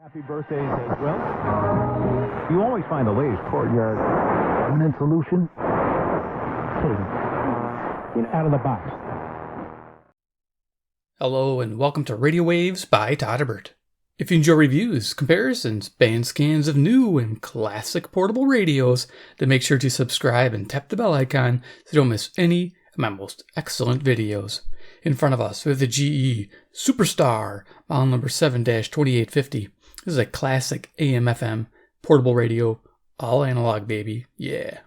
Happy birthdays as well. You always find the latest courtyard permanent solution. Out of the box. Hello and welcome to Radio Waves by Todderbert. If you enjoy reviews, comparisons, band scans of new and classic portable radios, then make sure to subscribe and tap the bell icon so you don't miss any of my most excellent videos. In front of us, we have the GE SuperStar, model number 7-2850. This is a classic AM/FM portable radio, all analog, baby. Yeah.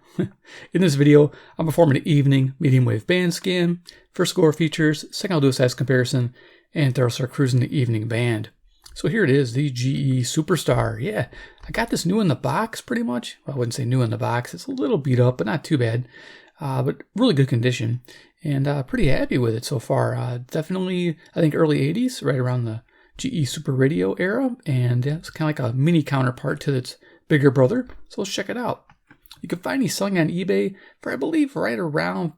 In this video, I'm performing an evening medium wave band scan. First score features, second I'll do a size comparison, and third I'll start cruising the evening band. So here it is, the GE SuperStar. Yeah, I got this new in the box pretty much. Well, I wouldn't say new in the box. It's a little beat up, but not too bad. But really good condition, and pretty happy with it so far. Definitely, I think early 80s, right around the GE Super Radio era, and yeah, it's kind of like a mini counterpart to its bigger brother. So let's check it out. You can find these selling on eBay for, I believe, right around,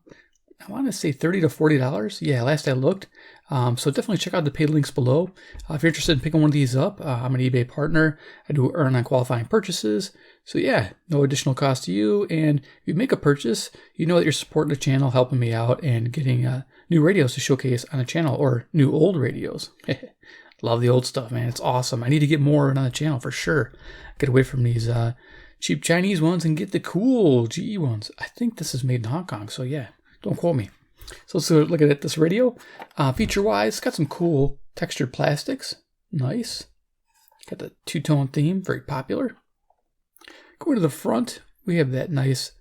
I want to say $30 to $40. Yeah, last I looked. So definitely check out the paid links below. If you're interested in picking one of these up, I'm an eBay partner. I do earn on qualifying purchases. So yeah, no additional cost to you. And if you make a purchase, you know that you're supporting the channel, helping me out, and getting new radios to showcase on the channel, or new old radios. Love the old stuff, man. It's awesome. I need to get more on the channel for sure. Get away from these cheap Chinese ones and get the cool GE ones. I think this is made in Hong Kong, so yeah, don't quote me. So let's look at this radio. Feature-wise, it's got some cool textured plastics. Nice. Got the two-tone theme, very popular. Going to the front, we have that nice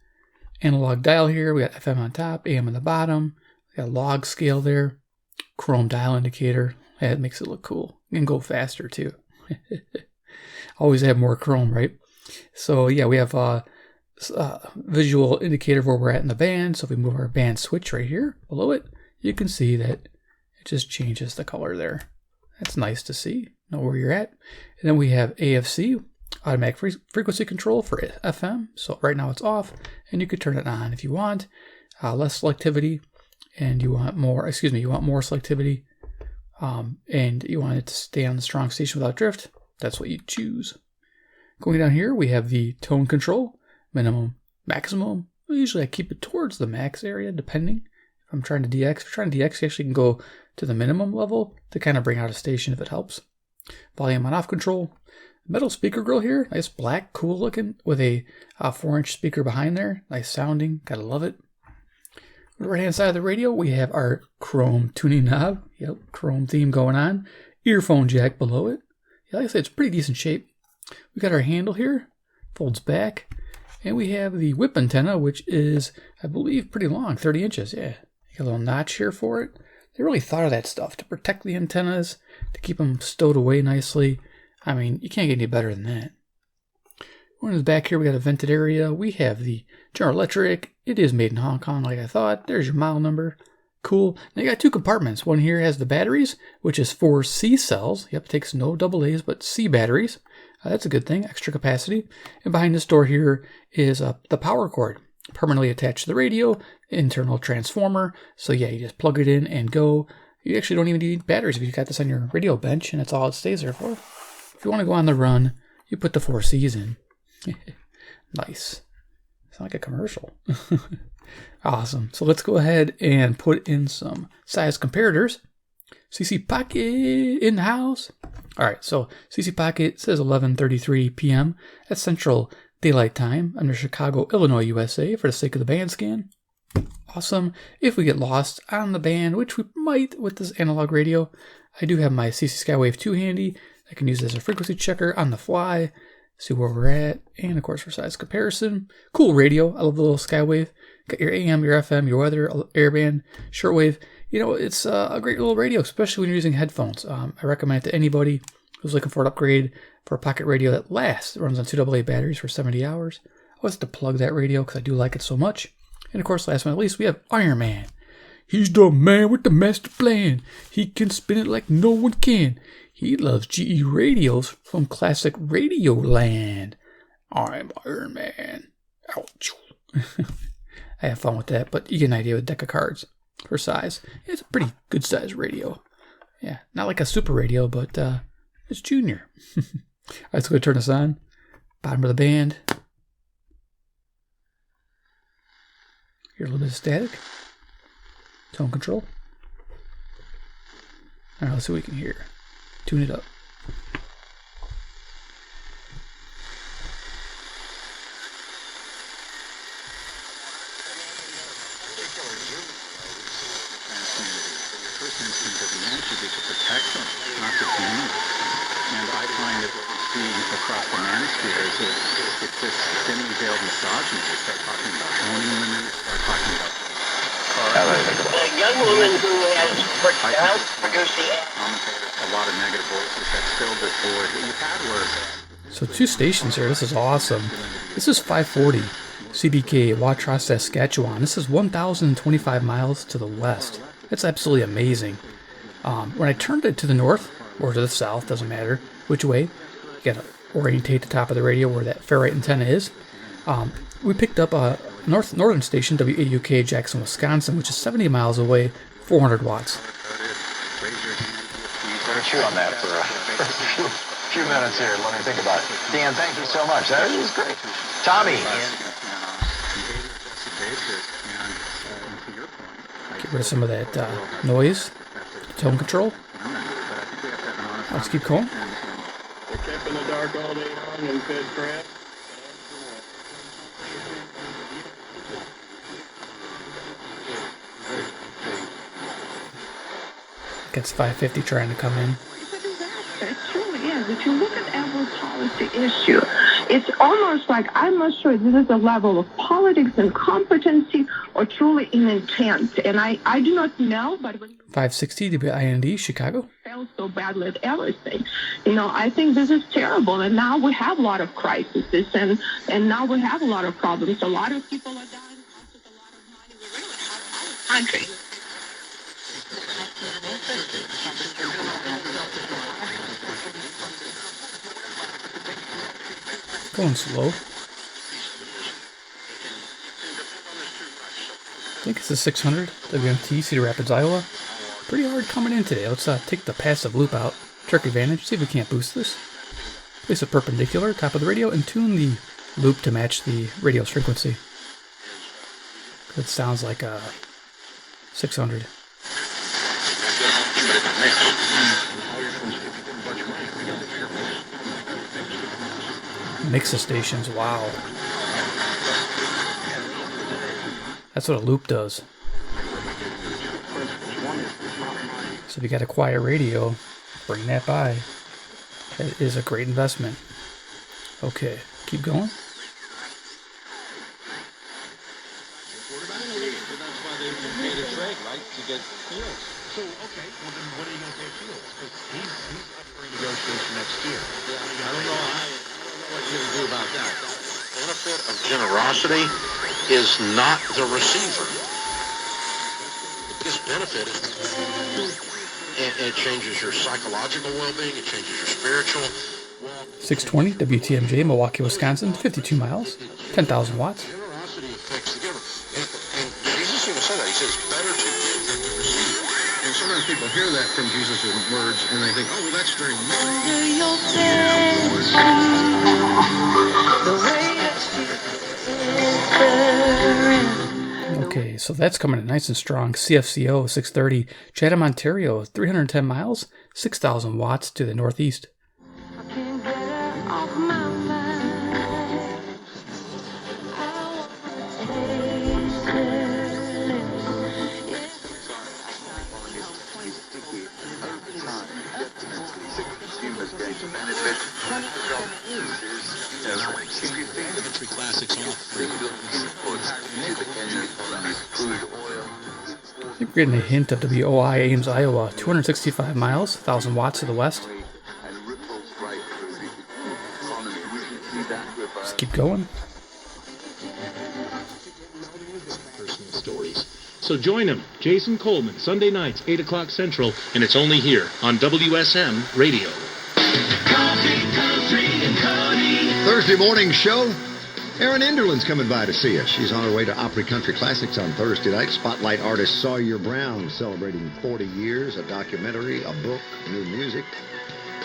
analog dial here. We got FM on top, AM on the bottom. We got a log scale there. Chrome dial indicator. That makes it look cool. You can go faster too. Always have more chrome, right? So yeah, we have a visual indicator of where we're at in the band. So if we move our band switch right here below it, you can see that it just changes the color there. That's nice to see. Know where you're at. And then we have AFC, automatic frequency control for FM. So right now it's off, and you could turn it on if you want. Less selectivity, and you want more selectivity. And you want it to stay on the strong station without drift. That's what you choose. Going down here, we have the tone control, minimum, maximum. Well, usually I keep it towards the max area, depending. If I'm trying to DX, if you're trying to DX, you actually can go to the minimum level to kind of bring out a station if it helps. Volume on off control. Metal speaker grill here, nice black, cool looking, with a 4-inch speaker behind there. Nice sounding, gotta love it. On the right-hand side of the radio, we have our chrome tuning knob. Yep, chrome theme going on. Earphone jack below it. Yeah, like I said, it's pretty decent shape. We got our handle here, folds back, and we have the whip antenna, which is, I believe, pretty long, 30 inches. Yeah, you got a little notch here for it. They really thought of that stuff to protect the antennas, to keep them stowed away nicely. I mean, you can't get any better than that. Going to the back here, we got a vented area. We have the General Electric. It is made in Hong Kong, like I thought. There's your model number. Cool. Now you got two compartments. One here has the batteries, which is 4 C cells. Yep, it takes no AA's, but C batteries. That's a good thing, extra capacity. And behind this door here is the power cord, permanently attached to the radio, internal transformer. So yeah, you just plug it in and go. You actually don't even need batteries if you got this on your radio bench, and that's all it stays there for. If you want to go on the run, you put the 4 C's in. Nice. It's like a commercial. Awesome. So let's go ahead and put in some size comparators. CC Pocket in the house. All right, so CC Pocket says 11:33 p.m. That's Central Daylight Time under Chicago, Illinois, USA, for the sake of the band scan. Awesome. If we get lost on the band, which we might with this analog radio, I do have my CC Skywave 2 handy. I can use this as a frequency checker on the fly, see where we're at, and of course for size comparison. Cool radio. I love the little Skywave. Got your AM, your FM, your weather, airband, shortwave. You know, it's a great little radio, especially when you're using headphones. I recommend it to anybody who's looking for an upgrade for a pocket radio that lasts. It runs on 2 AA batteries for 70 hours. I always have to plug that radio because I do like it so much. And of course, last but not least, we have Iron Man. He's the man with the master plan. He can spin it like no one can. He loves GE radios from classic Radio Land. I'm Iron Man. Ouch. I have fun with that, but you get an idea with a deck of cards for size. It's a pretty good size radio. Yeah, not like a super radio, but it's junior. All right, let's go turn this on. Bottom of the band. Hear a little bit of static. Tone control. All right, let's see what we can hear. Tune it up. First instinct of the answer is to protect them, not to demean them. And I find that what we see across the manosphere is that it's this thinly veiled misogyny. They start talking about owning women, they start talking about A young woman who has helped produce the commentators, a lot of negative voices that filled this void. What you had was So 2 stations here. This is awesome. This is 540 CBK Watrous, Saskatchewan. This is 1,025 miles to the west. That's absolutely amazing. When I turned it to the north or to the south, doesn't matter which way, you gotta orientate the top of the radio where that ferrite antenna is. We picked up a northern station, WAUK Jackson, Wisconsin, which is 70 miles away, 400 watts. Better chew on that for a few minutes here. Let me think about it. Dan, thank you so much. That was great. Tommy. Get rid of some of that noise, tone control. Let's keep going. They're kept in the dark all day long and fed crap. Gets 550 trying to come in. It truly is. If you look at every policy issue, it's almost like I'm not sure this is a level of politics and competency or truly in intent. And I do not know, but when 560 WIND, Chicago. fail so badly at everything, I think this is terrible. And now we have a lot of crises, and now we have a lot of problems. A lot of people are dying. Costs us a lot of money. We really have a country. Going slow. I think it's a 600 WMT, Cedar Rapids, Iowa. Pretty hard coming in today. Let's take the passive loop out. Terk Advantage, see if we can't boost this. Place it perpendicular, top of the radio, and tune the loop to match the radio's frequency. It sounds like a 600. Mix the stations, wow. That's what a loop does. So if you got a quiet radio, bring that by. That is a great investment. Okay, keep going. So, okay, well then what are you going to pay Fields? Because he's up for negotiation next year. I don't know what you can do about that. The benefit of generosity is not the receiver. The biggest benefit is it changes your psychological well-being, it changes your spiritual well-being. 620 WTMJ, Milwaukee, Wisconsin, 52 miles, 10,000 watts. Generosity affects the giver. And Jesus even said that. He says, better to give than to receive. And sometimes people hear that from Jesus' words and they think, oh, well, that's very Okay, so that's coming in nice and strong. CFCO 630, Chatham, Ontario, 310 miles, 6,000 watts to the northeast. I think we're getting a hint of WOI Ames, Iowa, 265 miles, 1,000 watts to the west. Let's keep going. Personal stories. So join him, Jason Coleman, Sunday nights, 8 o'clock Central, and it's only here on WSM Radio. Thursday morning show. Erin Enderlin's coming by to see us. She's on her way to Opry Country Classics on Thursday night. Spotlight artist Sawyer Brown celebrating 40 years, a documentary, a book, new music.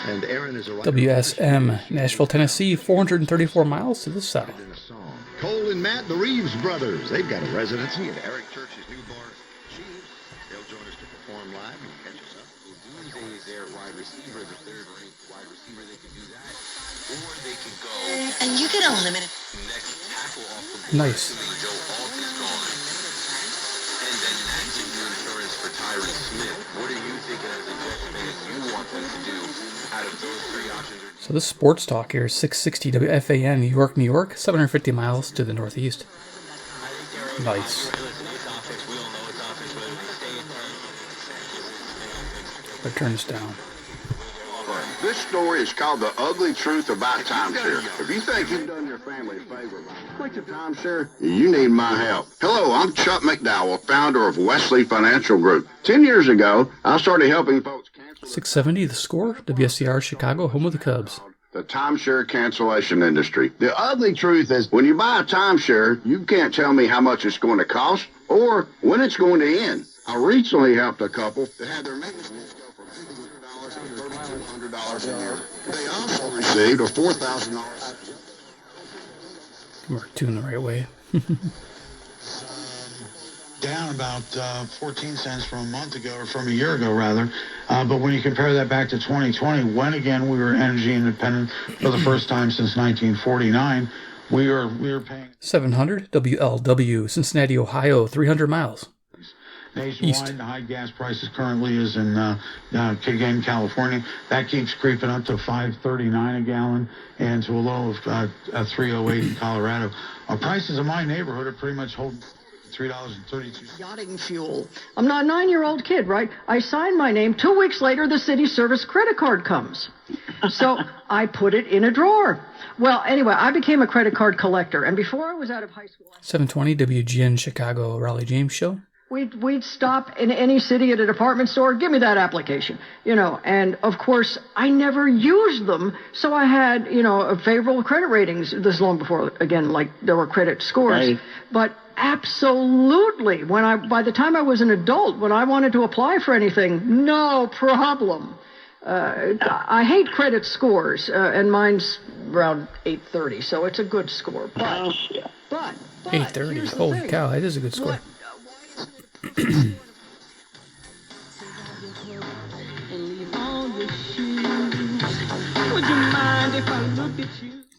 And Aaron is a WSM, Nashville, Tennessee, 434 miles to the south. Cole and Matt, the Reeves brothers. They've got a residency at Eric Church's new bar, Cheese. They'll join us to perform live and catch us up. Uduze is their wide receiver, the third-ranked wide receiver. They can do that. Or they can go. And you get unlimited. Next tackle off the board. Nice. Joe Alt is gone. And then matching your insurance for Tyron Smith. What are you thinking as a Jets fan you want them to do out of those three options? So this sports talk here is 660 WFAN, New York, New York, 750 miles to the northeast. Nice. But turn this down. This story is called The Ugly Truth About Timeshare. If you think you've done your family a favor by switching to timeshare, you need my help. Hello, I'm Chuck McDowell, founder of Wesley Financial Group. 10 years ago, I started helping folks cancel 670 The Score, WSCR Chicago, home of the Cubs. the timeshare cancellation industry. The ugly truth is when you buy a timeshare, you can't tell me how much it's going to cost or when it's going to end. I recently helped a couple that had their maintenance bills go from $1,500 to $3,100 a year. They also received a $4,000. We're doing the right way. Down about 14 cents from a month ago, or from a year ago, rather. But when you compare that back to 2020, when again we were energy independent for the first time since 1949, we were paying 700 WLW, Cincinnati, Ohio, 300 miles. Nationwide, East. the high gas prices currently is in Cayenne, California. That keeps creeping up to $5.39 a gallon and to a low of $3.08 in Colorado. Prices in my neighborhood are pretty much holding $3.32. Yachting fuel. I'm not a 9-year-old kid, right? I sign my name. 2 weeks later, the city service credit card comes. So I put it in a drawer. Well, anyway, I became a credit card collector. And before I was out of high school... 720 WGN Chicago Raleigh James Show. We'd stop in any city at a department store, give me that application, and of course I never used them. So I had, favorable credit ratings. This is long before, again, like there were credit scores, right. But absolutely by the time I was an adult, when I wanted to apply for anything, no problem. I hate credit scores, and mine's around 830, so it's a good score. But 830, holy cow, that is a good score.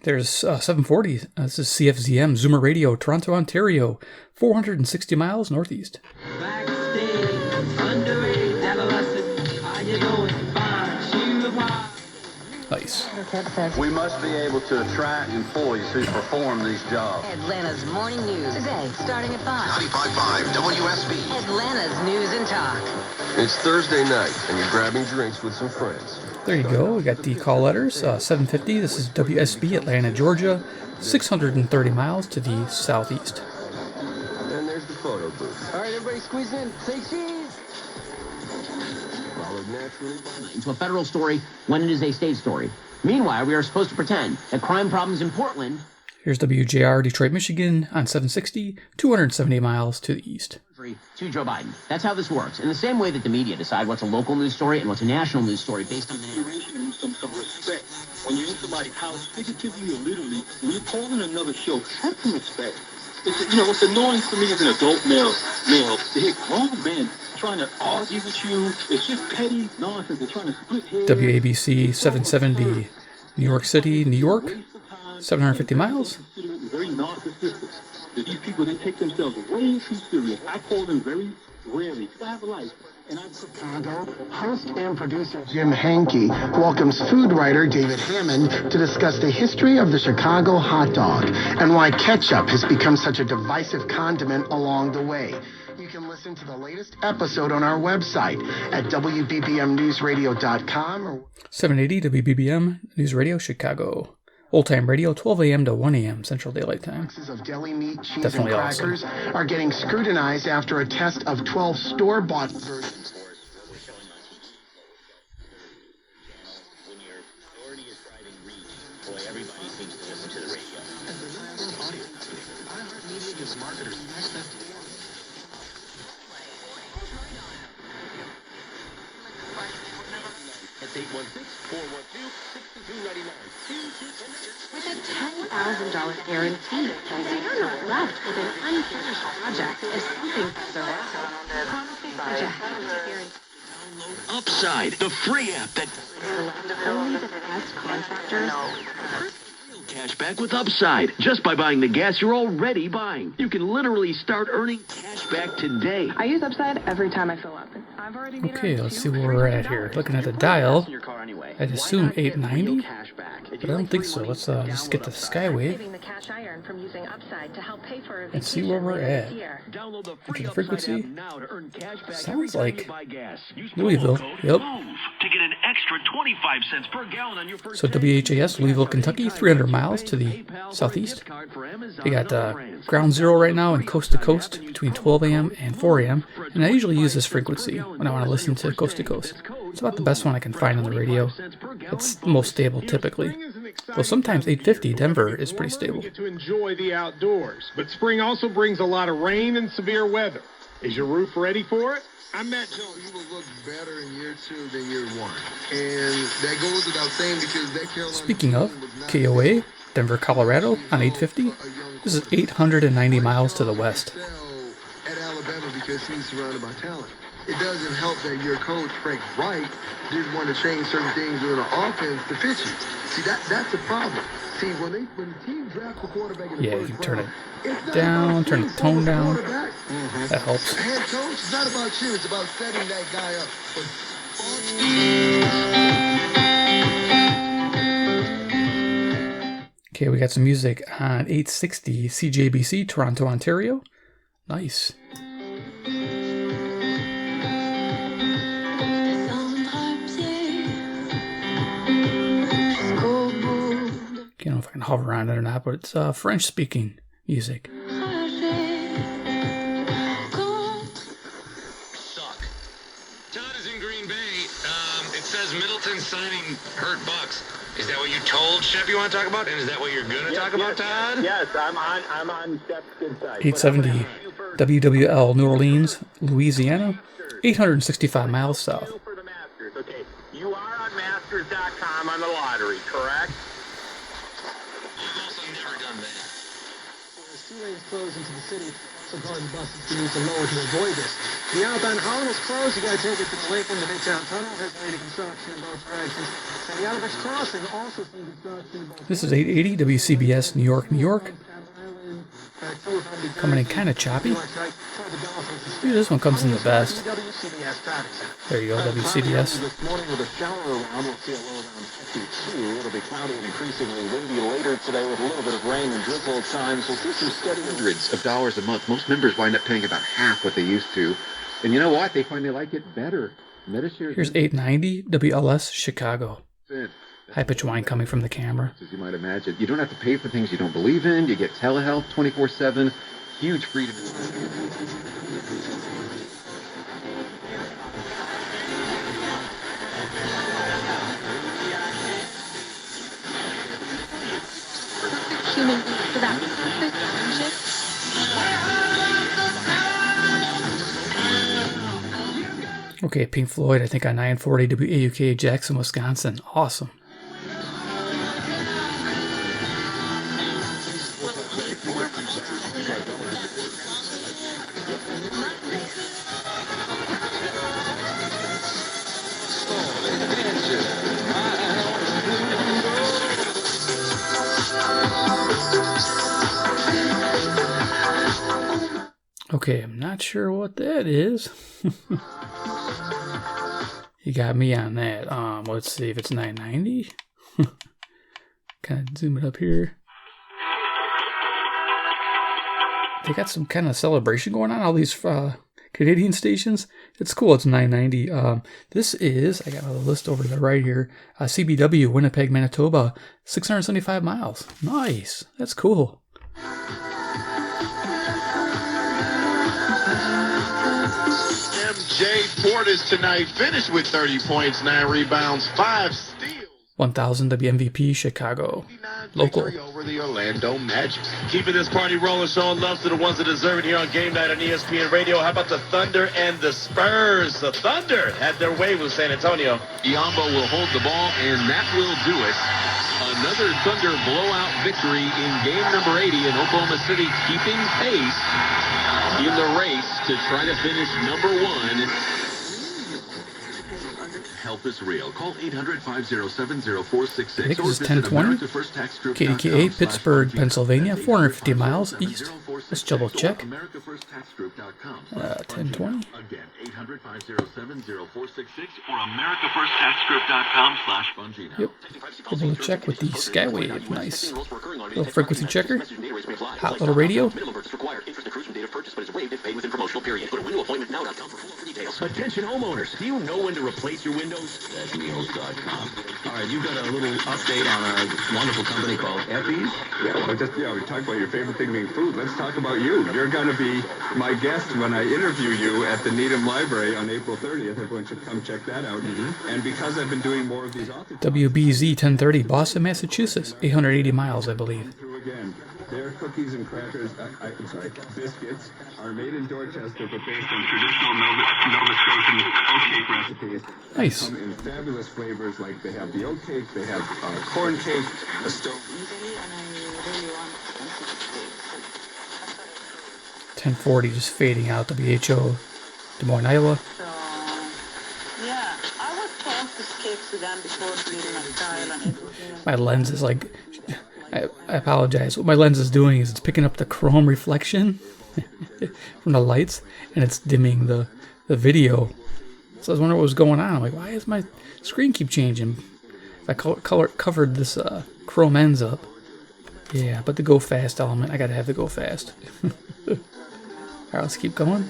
There's 740. This is CFZM, Zoomer Radio, Toronto, Ontario, 460 miles northeast. Nice. We must be able to attract employees who perform these jobs. Atlanta's morning news today, starting at 5. 95.5 WSB. Atlanta's news and talk. It's Thursday night, and you're grabbing drinks with some friends. There you go. We got the call letters. 750. This is WSB, Atlanta, Georgia, 630 miles to the southeast. And there's the photo booth. All right, everybody squeeze in. Say cheese. Followed naturally by... Into a federal story when it is a state story. Meanwhile, we are supposed to pretend that crime problems in Portland... Here's WJR, Detroit, Michigan, on 760, 270 miles to the east. To Joe Biden. That's how this works. In the same way that the media decide what's a local news story and what's a national news story based on the... Some respect. When you're in somebody's house, figuratively or literally, when you're calling another show, have some respect. What's annoying for me as an adult male, to hear grown men trying to argue with you. It's just petty nonsense. They're trying to split hairs. WABC 770, New York City, New York, 750 miles. Very narcissistic. These people, they take themselves way too serious. I call them very rarely. I have a life. Chicago, host and producer Jim Hankey welcomes food writer David Hammond to discuss the history of the Chicago hot dog and why ketchup has become such a divisive condiment along the way. You can listen to the latest episode on our website at WBBMNewsRadio.com or 780 WBBM News Radio Chicago. Old Time Radio, 12 a.m. to 1 a.m. Central Daylight Time. Boxes of deli meat, cheese, Definitely and crackers are getting scrutinized after a test of 12 store-bought versions. It's 816-412. $1,000 guarantee. So you're not left with an unfinished project if something goes awry. Such a hefty guarantee. Upside, the free app that Only the best contractors. cash back with Upside. Just by buying the gas you're already buying. You can literally start earning cash back today. I use Upside every time I fill up. I've already made Okay, let's see where we're at here. Looking at the dial, I'd assume 890, but I don't think so. Let's just get the Skywave and see where we're at. Okay, the frequency sounds like Louisville. Yep. To get an extra 25 cents per gallon on your first So WHAS, Louisville, Kentucky, 300 miles to the southeast. They got ground zero right now and coast to coast between 12 a.m. and 4 a.m. And I usually use this frequency when I want to listen to coast to coast. It's about the best one I can find on the radio. It's the most stable typically. Though sometimes 850 Denver is pretty stable. To enjoy the outdoors, but spring also brings a lot of rain and severe weather. Is your roof ready for it? I met Joe. You will look better in year 2 than year 1. And that goes without saying because that Carolina... Speaking of, KOA, Denver, Colorado on 850. This is 890 miles to the west. At Alabama because he's surrounded by talent. It doesn't help that your coach, Frank Wright, didn't want to change certain things in the offense to fit you. See, that's the problem. See, when the team drafts the quarterback in the you can turn it down, turn the tone down. That helps. Head coach, it's not about you. It's about setting that guy up. Okay, we got some music on 860 CJBC, Toronto, Ontario. Nice. I don't know if I can hover around it or not, but it's French-speaking music. Todd is in Green Bay. It says Middleton signing hurt Bucks. Is that what you told Shep you want to talk about? And is that what you're going to talk about, Todd? Yes, I'm on Shep's good side. 870 WWL, New Orleans, Louisiana, 865 miles south. Okay, you are on Masters.com on the lottery, correct? I've also never done that. As 2 lanes close into the city, so garden buses can use the lower to avoid this. The outbound Holland is closed. You got to take it to the Lakeland, the Midtown Tunnel. Has made a construction in both directions. And the Outer Bridge Crossing also seeing construction in both. This is 880 WCBS, New York, New York. Coming in kind of choppy. Dude, this one comes in the best. There you go, WCBS. This morning with a shower around, we'll see a low around 52. It'll be cloudy and increasingly windy later today with a little bit of rain and drizzle at times. We'll see some steady Hundreds of dollars a month. Most members wind up paying about half what they used to. And you know what? They find they like it better. Here's 890 WLS Chicago. High pitch whine coming from the camera. As you might imagine, you don't have to pay for things you don't believe in. You get telehealth 24/7. Huge freedom. Human for that. Okay, Pink Floyd, I think on 940 WAUK, Jackson, Wisconsin. Awesome. Okay, I'm not sure what that is. You got me on that. Let's see if it's 990. Kind of zoom it up here. They got some kind of celebration going on, all these Canadian stations. It's cool. It's 990. This is, I got a list over to the right here. CBW, Winnipeg, Manitoba, 675 miles. Nice. That's cool. MJ Portis tonight finished with 30 points, 9 rebounds, 5 steals. 1000 WMVP Chicago. Local. Over the Orlando Magic. Keeping this party rolling, showing love to the ones that deserve it here on Game Night on ESPN Radio. How about the Thunder and the Spurs? The Thunder had their way with San Antonio. Diombo will hold the ball, and that will do it. another Thunder blowout victory in game number 80, and Oklahoma City keeping pace in the race to try to finish number 1. Help is real. Call 800-507-0466. I think this is 1020. KDKA, Pittsburgh, Pennsylvania, 450 miles east. Let's double check. 1020. Again, 800-507-0466 or americafirstaxgroup.com/Bungino. Yep. Double check with the Skywave. Nice. Little frequency checker. Hot little radio. Attention homeowners, do you know when to replace your windows? That's meals.com. All right, you got a little update on a wonderful company called Effie's? Yeah, we talked about your favorite thing being food. Let's talk about you. You're going to be my guest when I interview you at the Needham Library on April 30th. Everyone should come check that out. And because I've been doing more of these author WBZ 1030, Boston, Massachusetts, 880 miles, I believe. again, their cookies and crackers, biscuits, are made in Dorchester, but based on traditional Nova Scotian oatcake recipes. Nice. They come in fabulous flavors, like they have the oatcake, they have corn cake, a stone. 1040 just fading out. WHO, Des Moines, Iowa. So, yeah, I was told to skip to them before bleeding a style and everything. My lens is like, I apologize. What my lens is doing is it's picking up the chrome reflection from the lights, and it's dimming the video. So I was wondering what was going on. I'm like, why does my screen keep changing? If I covered this chrome ends up. Yeah, but the go fast element, I gotta have the go fast. Alright, let's keep going.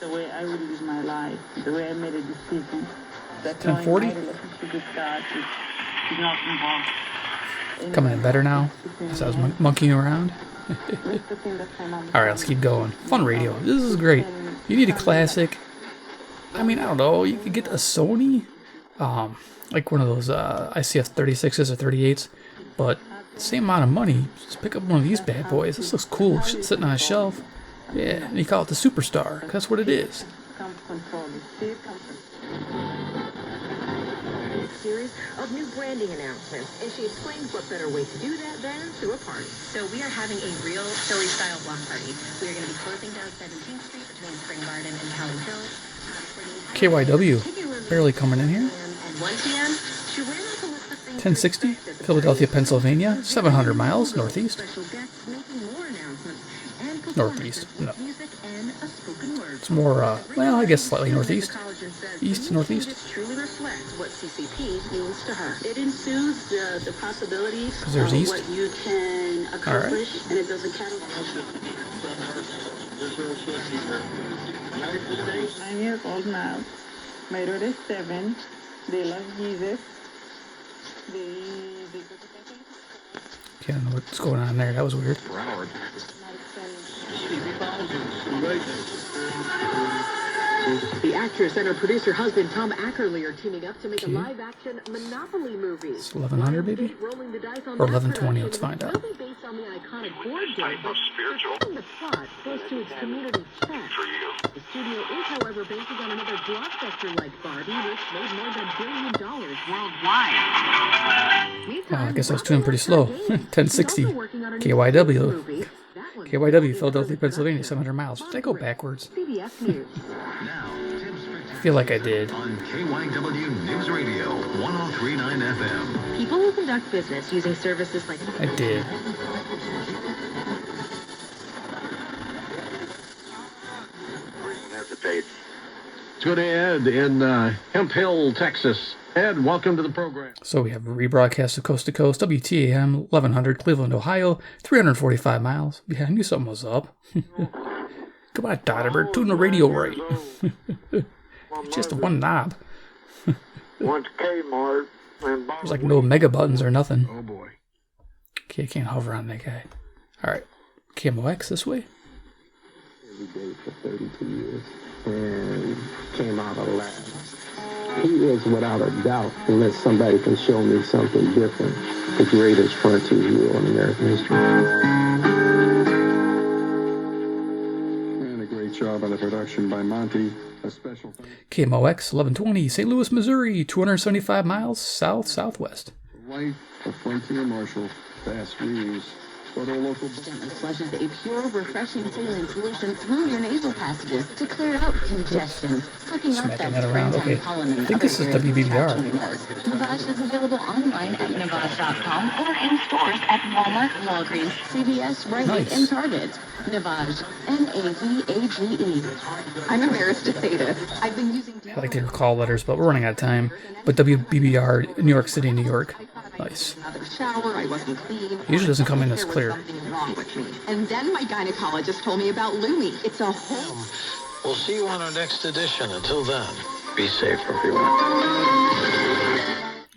The way I would live my life, the way I made a decision. 1040. Coming in better now, as I was monkeying around. Alright, let's keep going. Fun radio. This is great. You need a classic. I mean, I don't know. You could get a Sony, like one of those ICF 36s or 38s, but same amount of money. Just pick up one of these bad boys. This looks cool, sitting on a shelf. Yeah, and you call it the SuperStar. That's what it is. Series of new branding announcements, and she explains what better way to do that than through a party. So we are having a real Philly-style block party. We are going to be closing down 17th Street between Spring Garden and Howland Hills. KYW, barely coming in here. At 1 p.m., she ran off a list of things 1060, Philadelphia, Pennsylvania, 700 miles northeast. Northeast, no. It's more, well, I guess slightly northeast. East, northeast. Truly reflects what CCP means to her. It ensues the possibilities there's of east. what you can accomplish, and it doesn't count. 9 years old now. My daughter is 7. They love Jesus. Okay, I don't know what's going on there. That was weird. The actress and her producer husband Tom Ackerley are teaming up to make a live-action Monopoly movie. It's 1100 maybe? Or 1120, let's find out. Based on the iconic board game, but the plot goes to its community spec. The studio is, however, based on another blockbuster like Barbie, which made more than $1 billion worldwide. I guess I was doing pretty slow. 1060, KYW. KYW, Philadelphia, Pennsylvania, 700 miles. Did I go backwards? CBS News. I feel like I did. On KYW News Radio, 103.9 FM. People who conduct business using services like... I did. Let's go to Ed in Hemp Hill, Texas. Ed, welcome to the program. So we have a rebroadcast of Coast to Coast, WTAM, 1100, Cleveland, Ohio, 345 miles. Yeah, I knew something was up. Come on, Todderbert, tune the radio right. Just one knob. Went to Kmart. There's like no mega buttons or nothing. Oh boy. Okay, I can't hover on that guy. Alright, KMOX this way. Every day for 32 years. And came out alive. He is, without a doubt, unless somebody can show me something different, the greatest frontier hero in American history. And a great job on the production by Monty. A special thanks. KMOX 1120, St. Louis, Missouri, 275 miles southwest. White, a Frontier Marshall, Fast Reeves, photo local. Gently flushes a pure, refreshing saline solution through your nasal passages to clear out congestion, sucking up Smacking that that around. springtime Okay. pollen I and think other this is irritants trapped WBBR. in your nose. Navage is available online at Navage.com or in stores at Walmart, Walgreens, CVS, Rite Aid, and Target. Navage, N-A-V-A-G-E. I'm embarrassed to say this. I've been using... I like to hear call letters, but we're running out of time. But WBBR, New York City, New York. Nice. Shower, I wasn't clean. Usually doesn't come in this clear. Something wrong with me. And then my gynecologist told me about Lumi. It's a whole... We'll see you on our next edition. Until then, be safe, everyone.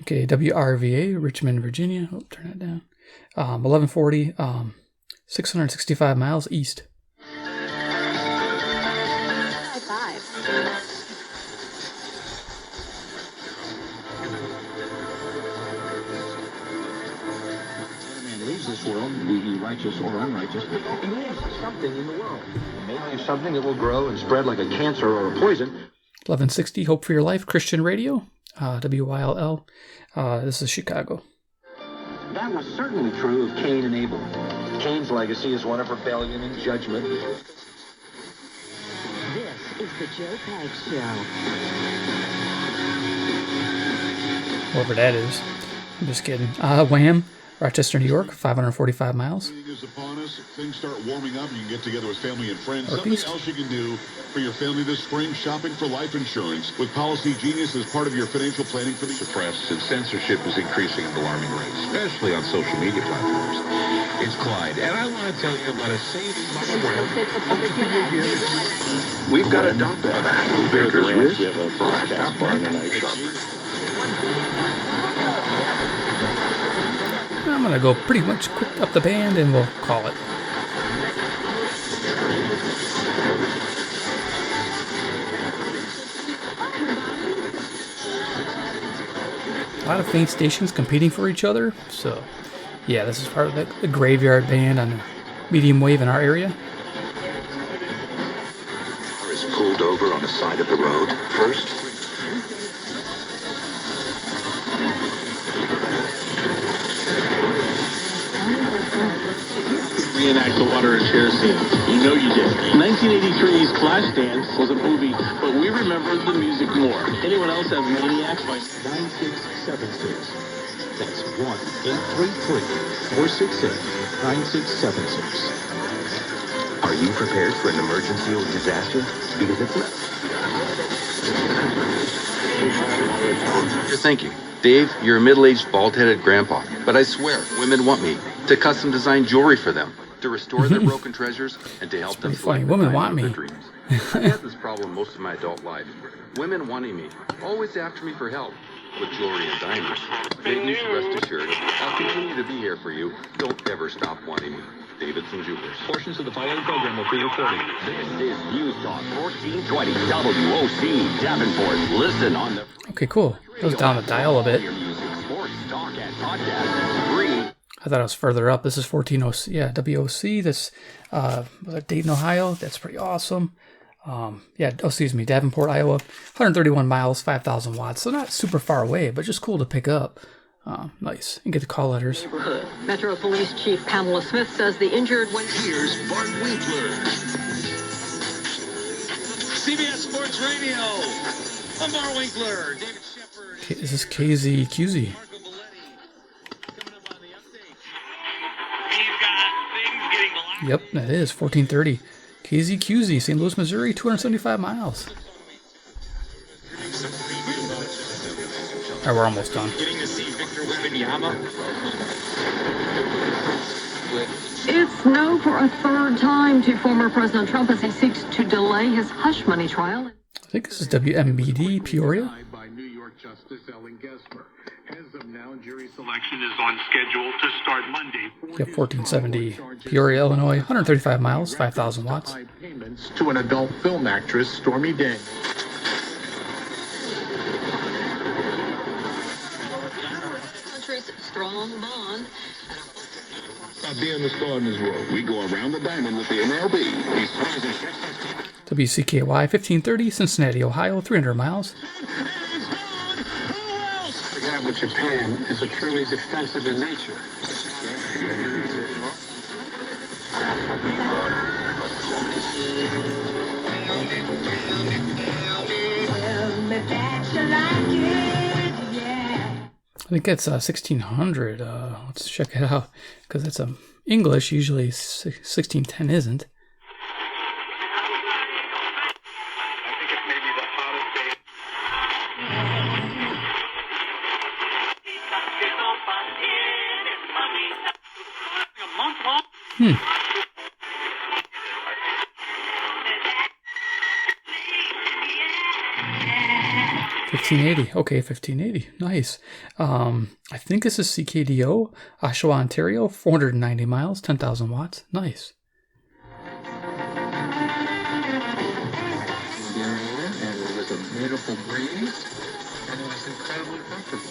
Okay, WRVA, Richmond, Virginia. Oh, turn that down. 1140, 665 miles east. This world, be he righteous or unrighteous, and he has something in the world. Maybe something that will grow and spread like a cancer or a poison. 1160, Hope for Your Life, Christian Radio, WYLL. This is Chicago. That was certainly true of Cain and Abel. Cain's legacy is one of rebellion and judgment. This is the Joe Pags Show. Whoever that is. I'm just kidding. Wham! Rochester, New York, 545 miles. Is upon us. Things start warming up. You can get together with family and friends. Northeast. Something else you can do for your family this spring: shopping for life insurance with Policy Genius as part of your financial planning for the suppressed. And censorship is increasing at alarming rates, especially on social media platforms. It's Clyde, and I want to tell you about a saving We've got a dump bag. Baker's Risk. I'm going to go pretty much quick up the band and we'll call it. A lot of faint stations competing for each other. So, yeah, this is part of the graveyard band on the medium wave in our area. Car is pulled over on the side of the road. First, reenact the water and chair scene. You know you did. 1983's Flashdance was a movie, but we remember the music more. Anyone else have Maniacs by 9676. That's 1-833-468-9676. Are you prepared for an emergency or disaster? Because it's not. You're thinking, Dave, you're a middle-aged, bald-headed grandpa, but I swear, women want me to custom design jewelry for them, to restore their broken treasures, and to help them funny. Women want me. their dreams. I've had this problem most of my adult life. Women wanting me, always after me for help, with jewelry and diamonds. Ladies, rest assured, I'll continue to be here for you. Don't ever stop wanting me. Davidson Jewelers. Portions of the following program will be recorded. This is News Talk 1420 WOC Davenport. Listen on the... Okay, cool. Goes down the dial a bit. Sports talk and podcast free. I thought it was further up. This is 14OC, yeah, WOC. This, Dayton, Ohio. That's pretty awesome. Davenport, Iowa. 131 miles, 5,000 watts. So not super far away, but just cool to pick up. Nice. And get the call letters. Neighborhood. Metro Police Chief Pamela Smith says the injured went... Here's Bart Winkler. CBS Sports Radio. I'm Bart Winkler. David Shepard. Is this KZQZ? Yep, that is 1430. KZQZ, St. Louis, Missouri, 275 miles. Alright, we're almost done. It's no for a third time to former President Trump as he seeks to delay his hush money trial. I think this is WMBD, Peoria. By New York Justice Ellen Gesper. As of now, jury selection is on schedule to start Monday. Yep, 1470. Peoria, Illinois, 135 miles, 5,000 watts. Payments to an adult film actress, Stormy Daniels. Country's strong bond. Being the star in this world. We go around the diamond with the MLB. WCKY, 1530, Cincinnati, Ohio, 300 miles. of Japan is a truly defensive in nature. I think it's 1600. Let's check it out, because it's English. Usually 1610 isn't. Hmm. 1580. Okay, 1580. Nice. I think this is CKDO, Oshawa, Ontario, 490 miles, 10,000 watts. Nice. And it was a beautiful breeze, and it was incredibly comfortable.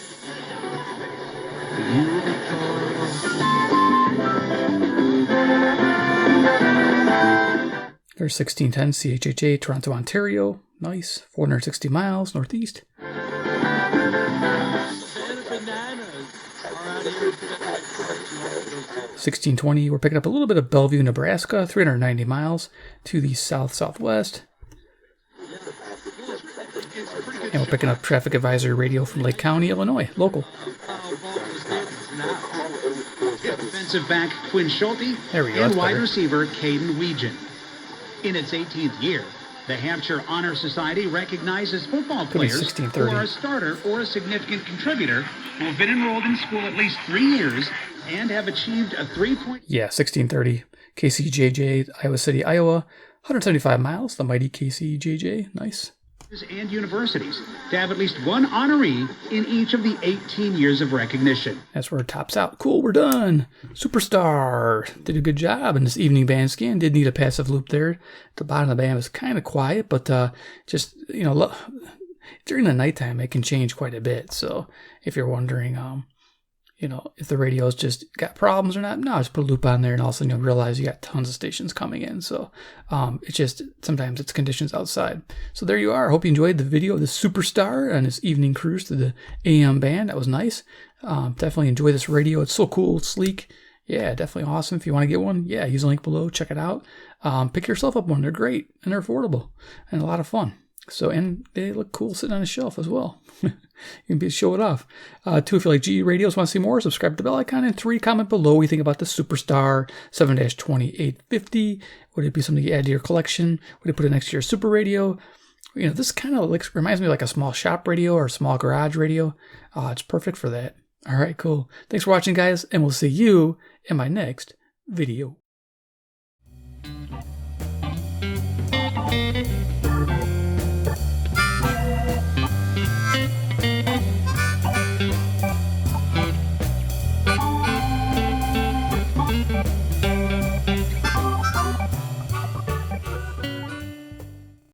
There's 1610 CHHA, Toronto, Ontario. Nice. 460 miles northeast. 1620, we're picking up a little bit of Bellevue, Nebraska, 390 miles to the south-southwest. And we're picking up traffic advisory radio from Lake County, Illinois, local. Defensive back Quinn Schulte there we go, and wide receiver Caden Weegan. In its 18th year, the Hampshire Honor Society recognizes football players who are a starter or a significant contributor who have been enrolled in school at least 3 years and have achieved a 3-point... Yeah, 1630. KCJJ, Iowa City, Iowa. 175 miles, the mighty KCJJ. Nice. And universities to have at least one honoree in each of the 18 years of recognition. That's where it tops out. Cool, we're done. SuperStar did a good job in this evening band scan. Did need a passive loop there. The bottom of the band was kind of quiet, but just, you know, during the nighttime it can change quite a bit. So if you're wondering, you know, if the radio's just got problems or not, no, just put a loop on there and all of a sudden you'll realize you got tons of stations coming in. So it's just, sometimes it's conditions outside. So there you are. Hope you enjoyed the video of the SuperStar and his evening cruise to the AM band. That was nice. Definitely enjoy this radio. It's so cool, it's sleek. Yeah, definitely awesome. If you want to get one, yeah, use the link below, check it out. Pick yourself up one. They're great and they're affordable and a lot of fun. So, and they look cool sitting on a shelf as well. You can show it off. 2, if you like GE radios, want to see more, subscribe to the bell icon. And 3, comment below what you think about the SuperStar 7-2850. Would it be something you add to your collection? Would you put it next to your Super Radio? You know, this kind of reminds me of like a small shop radio or a small garage radio. It's perfect for that. All right, cool. Thanks for watching, guys, and we'll see you in my next video.